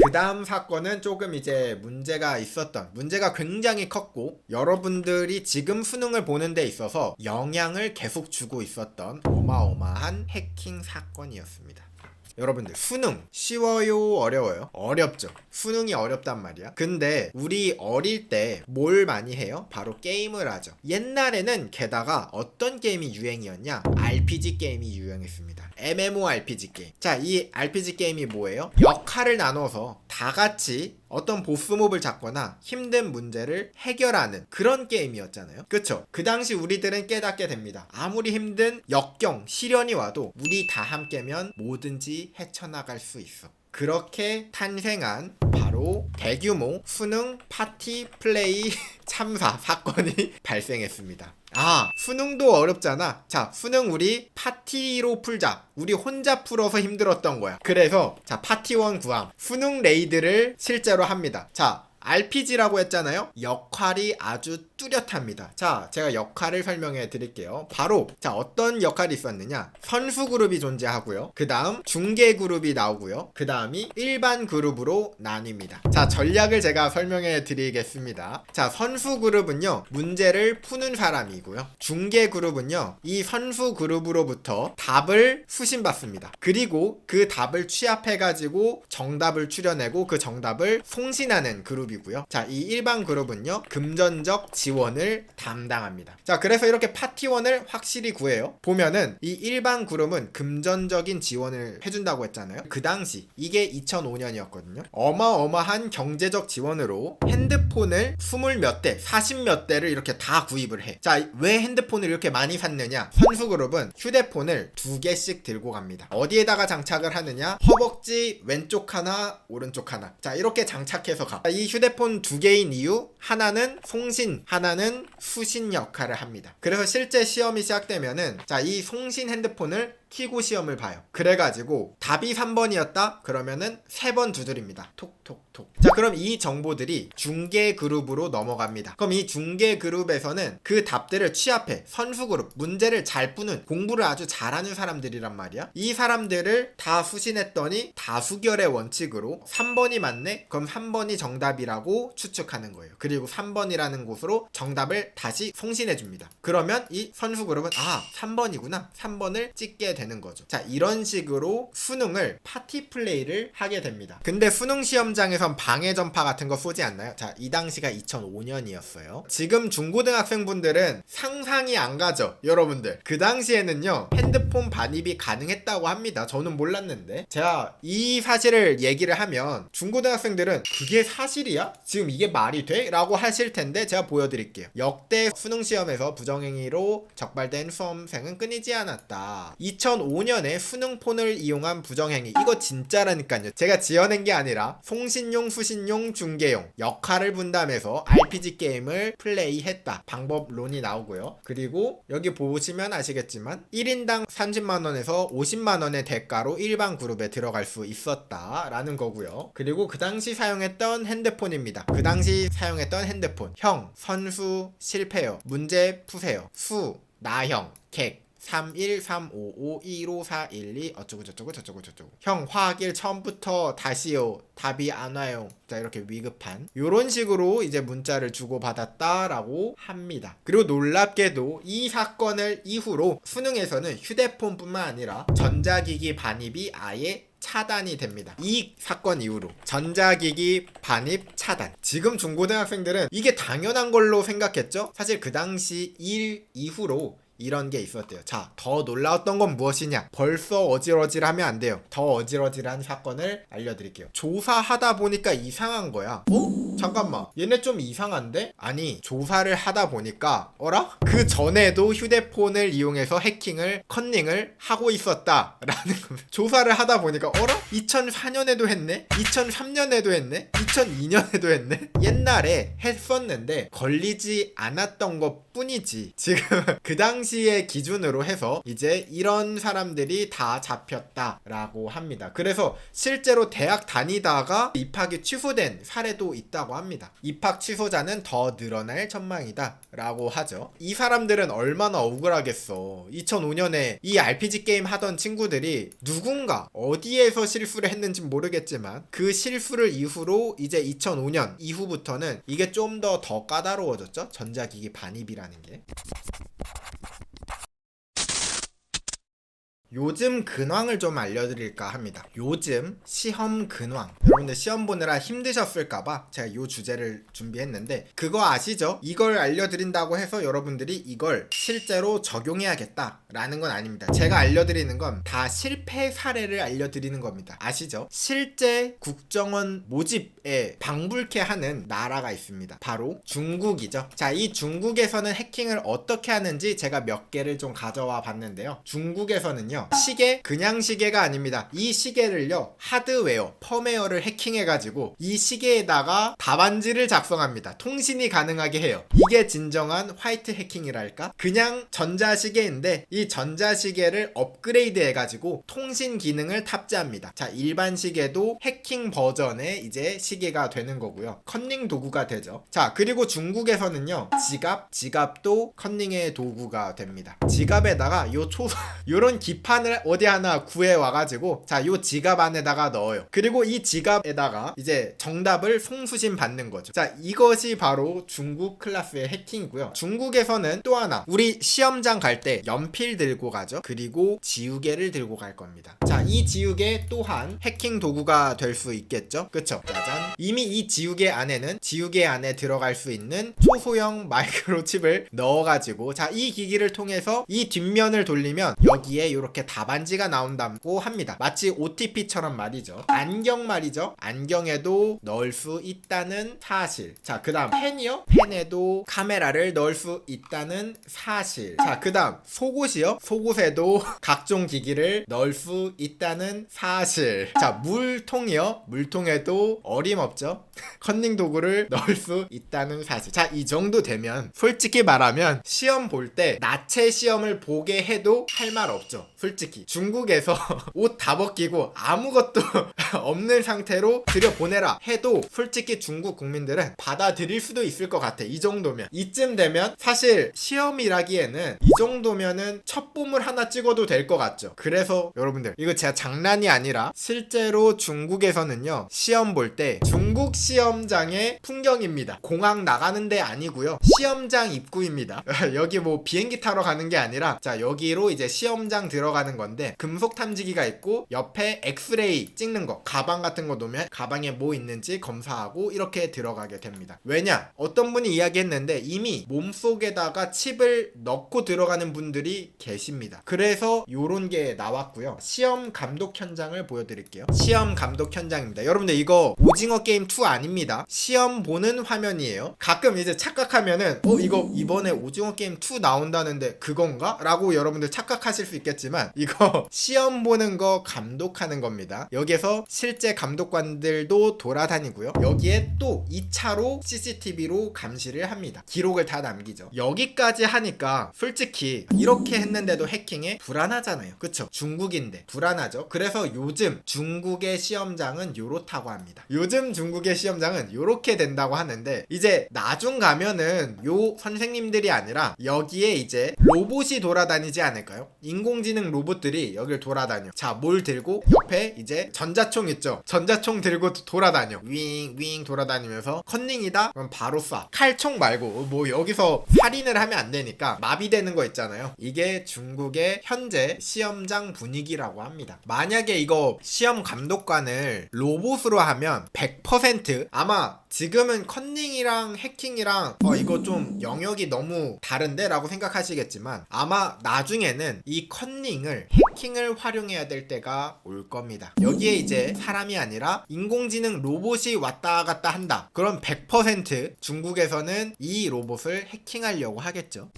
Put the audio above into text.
그 다음 사건은 조금 이제 문제가 굉장히 컸고 여러분들이 지금 수능을 보는 데 있어서 영향을 계속 주고 있었던 어마어마한 해킹 사건이었습니다. 여러분들 수능 쉬워요 어려워요? 어렵죠. 수능이 어렵단 말이야. 근데 우리 어릴 때 뭘 많이 해요? 바로 게임을 하죠. 옛날에는 게다가 어떤 게임이 유행이었냐? RPG 게임이 유행했습니다. MMORPG 게임. 자, 이 RPG 게임이 뭐예요? 역할을 나눠서 다 같이 어떤 보스몹을 잡거나 힘든 문제를 해결하는 그런 게임이었잖아요. 그쵸? 그 당시 우리들은 깨닫게 됩니다. 아무리 힘든 역경, 시련이 와도 우리 다 함께면 뭐든지 헤쳐나갈 수 있어. 그렇게 탄생한 바로 대규모 수능 파티 플레이 참사 사건이 발생했습니다. 아, 수능도 어렵잖아. 자, 수능 우리 파티로 풀자. 우리 혼자 풀어서 힘들었던 거야. 그래서 자, 파티원 구함 수능 레이드를 실제로 합니다. 자, RPG라고 했잖아요. 역할이 아주 뚜렷합니다. 자, 제가 역할을 설명해 드릴게요. 바로 자, 어떤 역할이 있었느냐? 선수 그룹이 존재하고요. 그 다음 중계 그룹이 나오고요. 그 다음이 일반 그룹으로 나뉩니다. 자, 전략을 제가 설명해 드리겠습니다. 자, 선수 그룹은요, 문제를 푸는 사람이고요. 중계 그룹은요, 이 선수 그룹으로부터 답을 수신받습니다. 그리고 그 답을 취합해 가지고 정답을 추려내고 그 정답을 송신하는 그룹이고요. 자, 이 일반 그룹은요, 금전적 지원을 담당합니다. 자, 그래서 이렇게 파티원을 확실히 구해요. 보면은 이 일반 그룹은 금전적인 지원을 해준다고 했잖아요. 그 당시 이게 2005년이었거든요. 어마어마한 경제적 지원으로 핸드폰을 20몇 대, 40몇 대를 이렇게 다 구입을 해. 자, 왜 핸드폰을 이렇게 많이 샀느냐? 선수 그룹은 휴대폰을 2개씩 들고 갑니다. 어디에다가 장착을 하느냐? 허벅지 왼쪽 하나, 오른쪽 하나. 자, 이렇게 장착해서 가. 이 휴대폰 2개인 이유, 하나는 송신, 하나는 수신 역할을 합니다. 그래서 실제 시험이 시작되면은 자, 이 송신 핸드폰을 키고 시험을 봐요. 그래가지고 답이 3번이었다? 그러면은 3번 두드립니다. 톡톡톡. 자, 그럼 이 정보들이 중계 그룹으로 넘어갑니다. 그럼 이 중계 그룹에서는 그 답들을 취합해 선수 그룹, 문제를 잘 푸는, 공부를 아주 잘하는 사람들이란 말이야. 이 사람들을 다 수신했더니 다수결의 원칙으로 3번이 맞네? 그럼 3번이 정답이라고 추측하는 거예요. 그리고 3번이라는 곳으로 정답을 다시 송신해줍니다. 그러면 이 선수 그룹은 아, 3번이구나. 3번을 찍게 되는 거죠. 자, 이런 식으로 수능을 파티 플레이를 하게 됩니다. 근데 수능 시험장에선 방해 전파 같은 거 쏘지 않나요? 자, 이 당시가 2005년이었어요. 지금 중고등학생분들은 상상이 안 가죠, 여러분들. 그 당시에는요, 핸드폰 반입이 가능했다고 합니다. 저는 몰랐는데. 제가 이 사실을 얘기를 하면 중고등학생들은 그게 사실이야? 지금 이게 말이 돼? 라고 하실 텐데 제가 보여드릴게요. 역대 수능 시험에서 부정행위로 적발된 수험생은 끊이지 않았다. 2005년에 수능폰을 이용한 부정행위, 이거 진짜라니까요. 제가 지어낸 게 아니라 송신용, 수신용, 중계용 역할을 분담해서 RPG 게임을 플레이했다. 방법론이 나오고요. 그리고 여기 보시면 아시겠지만 1인당 30만원에서 50만원의 대가로 일반 그룹에 들어갈 수 있었다 라는 거고요. 그리고 그 당시 사용했던 핸드폰입니다. 그 당시 사용했던 핸드폰, 형, 선수, 실패요, 문제 푸세요, 수, 나형, 객 3135525412 어쩌고저쩌고 저쩌고저쩌고, 형 화학일 처음부터 다시요, 답이 안 와요. 자, 이렇게 위급한 요런 식으로 이제 문자를 주고받았다라고 합니다. 그리고 놀랍게도 이 사건을 이후로 수능에서는 휴대폰뿐만 아니라 전자기기 반입이 아예 차단이 됩니다. 이 사건 이후로 전자기기 반입 차단. 지금 중고등학생들은 이게 당연한 걸로 생각했죠? 사실 그 당시 일 이후로 이런 게 있었대요. 자, 더 놀라웠던 건 무엇이냐? 벌써 어질어질하면 안 돼요. 더 어질어질한 사건을 알려드릴게요. 조사하다 보니까 이상한 거야. 잠깐만, 얘네 좀 이상한데? 아니, 조사를 하다 보니까 어라? 그 전에도 휴대폰을 이용해서 해킹을, 컨닝을 하고 있었다 라는 겁니다. 조사를 하다 보니까 어라? 2004년에도 했네? 2003년에도 했네? 2002년에도 했네? 옛날에 했었는데 걸리지 않았던 것 뿐이지. 지금 그 당시의 기준으로 해서 이제 이런 사람들이 다 잡혔다라고 합니다. 그래서 실제로 대학 다니다가 입학이 취소된 사례도 있다고 합니다. 입학 취소자는 더 늘어날 전망이다 라고 하죠. 이 사람들은 얼마나 억울하겠어. 2005년에 이 RPG 게임 하던 친구들이 누군가 어디에서 실수를 했는지 모르겠지만 그 실수를 이후로 이제 2005년 이후부터는 이게 좀 더 까다로워졌죠. 전자기기 반입이라는 게. 요즘 근황을 좀 알려드릴까 합니다. 요즘 시험 근황. 여러분들 시험 보느라 힘드셨을까봐 제가 이 주제를 준비했는데, 그거 아시죠? 이걸 알려드린다고 해서 여러분들이 이걸 실제로 적용해야겠다 라는 건 아닙니다. 제가 알려드리는 건 다 실패 사례를 알려드리는 겁니다. 아시죠? 실제 국정원 모집에 방불케 하는 나라가 있습니다. 바로 중국이죠. 자, 이 중국에서는 해킹을 어떻게 하는지 제가 몇 개를 좀 가져와 봤는데요. 중국에서는요, 시계, 그냥 시계가 아닙니다. 이 시계를요, 하드웨어, 펌웨어를 해킹해가지고 이 시계에다가 답안지를 작성합니다. 통신이 가능하게 해요. 이게 진정한 화이트 해킹이랄까? 그냥 전자시계인데 이 전자시계를 업그레이드 해가지고 통신 기능을 탑재합니다. 자, 일반 시계도 해킹 버전의 이제 시계가 되는 거고요. 컨닝 도구가 되죠. 자, 그리고 중국에서는요, 지갑도 컨닝의 도구가 됩니다. 지갑에다가 요런 기판을 어디 하나 구해 와가지고, 자, 요 지갑 안에다가 넣어요. 그리고 이 지갑에다가 이제 정답을 송수신 받는 거죠. 자, 이것이 바로 중국 클래스의 해킹이고요. 중국에서는 또 하나, 우리 시험장 갈 때 연필 들고 가죠. 그리고 지우개를 들고 갈 겁니다. 자, 이 지우개 또한 해킹 도구가 될 수 있겠죠. 그쵸? 짜잔. 이미 이 지우개 안에는 지우개 안에 들어갈 수 있는 초소형 마이크로칩을 넣어가지고, 자, 이 기기를 통해서 이 뒷면을 돌리면 여기에 이렇게 답안지가 나온다고 합니다. 마치 OTP처럼 말이죠. 안경 말이죠. 안경에도 넣을 수 있다는 사실. 자, 그 다음 펜이요. 펜에도 카메라를 넣을 수 있다는 사실. 자, 그 다음 속옷이요. 속옷에도 각종 기기를 넣을 수 있다는 사실. 자, 물통이요. 물통에도 어림없죠. 컨닝 도구를 넣을 수 있다는 사실. 자, 이 정도 되면 솔직히 말하면 시험 볼 때 나체 시험을 보게 해도 할 말 없죠. 솔직히 중국에서 옷 다 벗기고 아무것도 없는 상태로 들여보내라 해도 솔직히 중국 국민들은 받아들일 수도 있을 것 같아. 이 정도면, 이쯤 되면 사실 시험이라기에는 이 정도면은 첩보물 하나 찍어도 될 것 같죠. 그래서 여러분들, 이거 제가 장난이 아니라 실제로 중국에서는요, 시험 볼 때 중국 시험장의 풍경입니다. 공항 나가는 데 아니고요, 시험장 입구입니다. 여기 뭐 비행기 타러 가는 게 아니라, 자, 여기로 이제 시험장 들어가는 건데 금속 탐지기가 있고 옆에 엑스레이 찍는 거, 가방 같은 거 놓으면 가방에 뭐 있는지 검사하고 이렇게 들어가게 됩니다. 왜냐? 어떤 분이 이야기했는데 이미 몸속에다가 칩을 넣고 들어가는 분들이 계십니다. 그래서 요런 게 나왔고요. 시험 감독 현장을 보여드릴게요. 시험 감독 현장입니다. 여러분들, 이거 오징어 게임 2 아닙니다. 시험 보는 화면이에요. 가끔 이제 착각하면은 이거 이번에 오징어 게임 2 나온다는데 그건가? 라고 여러분들 착각하실 수 있겠지만 이거 시험 보는 거 감독하는 겁니다. 여기에서 실제 감독관들도 돌아다니고요. 여기에 또 2차로 CCTV로 감시를 합니다. 기록을 다 남기죠. 여기까지 하니까 솔직히 이렇게 했는데도 해킹에 불안하잖아요. 그쵸? 중국인데 불안하죠. 그래서 요즘 중국의 시험장은 요렇다고 합니다. 요즘 중국의 시험장은 요렇게 된다고 하는데, 이제 나중 가면은 요 선생님들이 아니라 여기에 이제 로봇이 돌아다니지 않을까요? 인공지능 로봇들이 여길 돌아다녀. 자, 뭘 들고? 옆에 이제 전자총 있죠? 전자총 들고 돌아다녀. 윙 돌아다니면서 컨닝이다? 그럼 바로 쏴. 칼총 말고 뭐 여기서 살인을 하면 안 되니까 마비되는 거 있잖아요. 이게 중국의 현재 시험장 분위기라고 합니다. 만약에 이거 시험 감독관을 로봇으로 하면 100% 아마 지금은 컨닝이랑 해킹이랑 이거 좀 영역이 너무 다른데? 라고 생각하시겠지만 아마 나중에는 이 컨닝을 해킹을 활용해야 될 때가 올 겁니다. 여기에 이제 사람이 아니라 인공지능 로봇이 왔다 갔다 한다. 그럼 100% 중국에서는 이 로봇을 해킹하려고 하겠죠.